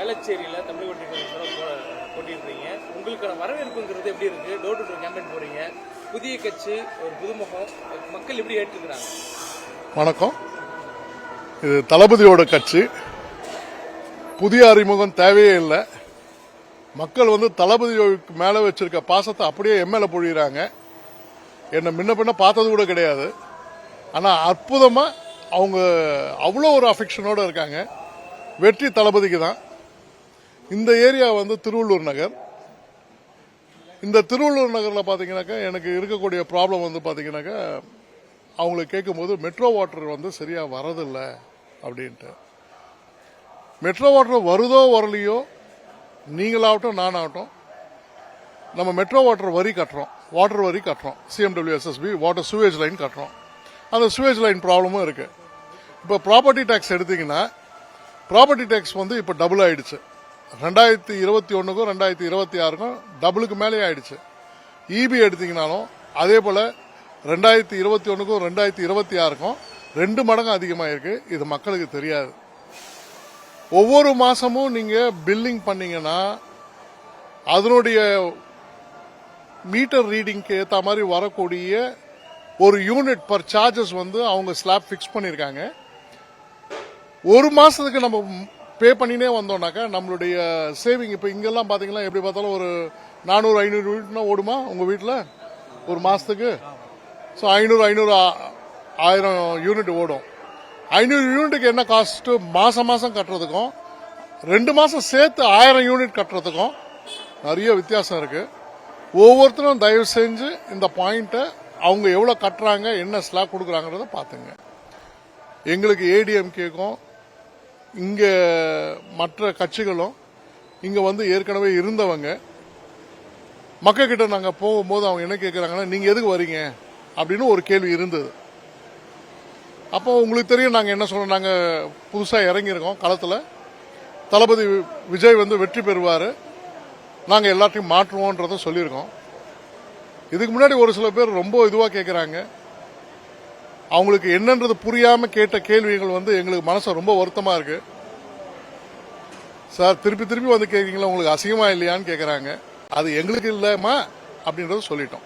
வேளச்சேரியில் தமிழ் போட்டிடுறீங்க. உங்களுக்கான வரவேற்புங்கிறது எப்படி இருக்கு? டோர் டு டோர் கேம்பெயின் போறீங்க, புதிய கட்சி, ஒரு புதுமுகம், மக்கள் எப்படி ஏற்றுக்கிறாங்க? வணக்கம். இது தளபதியோட கட்சி. புதிய அறிமுகம் தேவையே இல்லை. மக்கள் தளபதிக்கு மேல வச்சிருக்க பாசத்தை அப்படியே எம்எல்ஏ பொழிகிறாங்க. என்ன முன்ன பின்ன பார்த்தது கூட கிடையாது. ஆனா அற்புதமா அவங்க அவ்வளோ ஒரு அஃபெக்ஷனோட இருக்காங்க. வெற்றி தளபதிக்கு தான். இந்த ஏரியா திருவள்ளூர் நகர். இந்த திருவள்ளூர் நகரில் பார்த்தீங்கன்னாக்கா எனக்கு இருக்கக்கூடிய ப்ராப்ளம் பார்த்தீங்கன்னாக்கா அவங்களுக்கு கேட்கும்போது மெட்ரோ வாட்டர் சரியா வரதில்லை அப்படின்ட்டு. மெட்ரோ வாட்டர் வருதோ வரலையோ, நீங்களாகட்டும் நானாகட்டும், நம்ம மெட்ரோ வாட்டர் வரி கட்டுறோம், வாட்டர் வரி கட்டுறோம், CMWSSB வாட்டர் சுவேஜ் லைன் கட்டுறோம். அந்த சுவேஜ் லைன் ப்ராப்ளமும் இருக்கு. இப்போ ப்ராப்பர்ட்டி டேக்ஸ் எடுத்தீங்கன்னா ப்ராப்பர்ட்டி டேக்ஸ் இப்போ டபுள் ஆயிடுச்சு. 2021க்கும் 2026க்கும் டபுளுக்கு மேலே ஆயிடுச்சு. இபி எடுத்தீங்கன்னாலும் அதே போல 2021க்கும் 2026க்கும் 2 மடங்கு அதிகமாயிருக்கு. இது மக்களுக்கு தெரியாது. ஒவ்வொரு மாசமும் நீங்க பில்லிங் பண்ணீங்கன்னா அதனுடைய மீட்டர் ரீடிங்க்கு ஏற்ற மாதிரி வரக்கூடிய ஒரு யூனிட் பர் சார்ஜஸ் அவங்க ஸ்லாப் பிக்ஸ் பண்ணிருக்காங்க. ஒரு மாசத்துக்கு நம்ம பே பண்ணினே வந்தோம்னாக்கா நம்மளுடைய சேவிங் இப்ப இங்கெல்லாம் பாத்தீங்கன்னா எப்படி பார்த்தாலும் ஒரு 400-500 யூனிட்னா ஓடுமா உங்க வீட்டில் ஒரு மாசத்துக்கு? ஸோ 500-1000 யூனிட் ஓடும். 500 யூனிட்டுக்கு என்ன காஸ்ட் மாசம் கட்டுறதுக்கும் 2 மாசம் சேர்த்து 1000 யூனிட் கட்டுறதுக்கும் நிறைய வித்தியாசம் இருக்கு. ஒவ்வொருத்தரும் தயவு செஞ்சு இந்த பாயிண்ட்டை அவங்க எவ்வளவு கட்டுறாங்க, என்ன ஸ்லாப் கொடுக்குறாங்கறத பாத்துங்க. எங்களுக்கு ஏடிஎம்கேக்கும் இங்க மற்ற கட்சிகளும் இங்க ஏற்கனவே இருந்தவங்க மக்கள் கிட்ட நாங்க போகும்போது அவங்க என்ன கேட்கறாங்கன்னா, நீங்க எதுக்கு வரீங்க அப்படின்னு ஒரு கேள்வி இருந்தது. அப்போ உங்களுக்கு தெரியும் நாங்க என்ன சொல்றோம். நாங்க புதுசா இறங்கியிருக்கோம் களத்துல. தளபதி விஜய் வெற்றி பெறுவாரு, நாங்க எல்லாத்தையும் மாற்றுவோம்ன்றத சொல்லியிருக்கோம். இதுக்கு முன்னாடி ஒரு சில பேர் ரொம்ப இதுவா கேட்கறாங்க. அவங்களுக்கு என்னன்றது புரியாம கேட்ட கேள்விகள் எங்களுக்கு மனசு ரொம்ப வருத்தமா இருக்கு. சார் திருப்பி கேட்கறீங்களா, உங்களுக்கு அசிங்கமா இல்லையான்னு கேட்கறாங்க. அது எங்களுக்கு இல்லமா அப்படின்றத சொல்லிட்டோம்.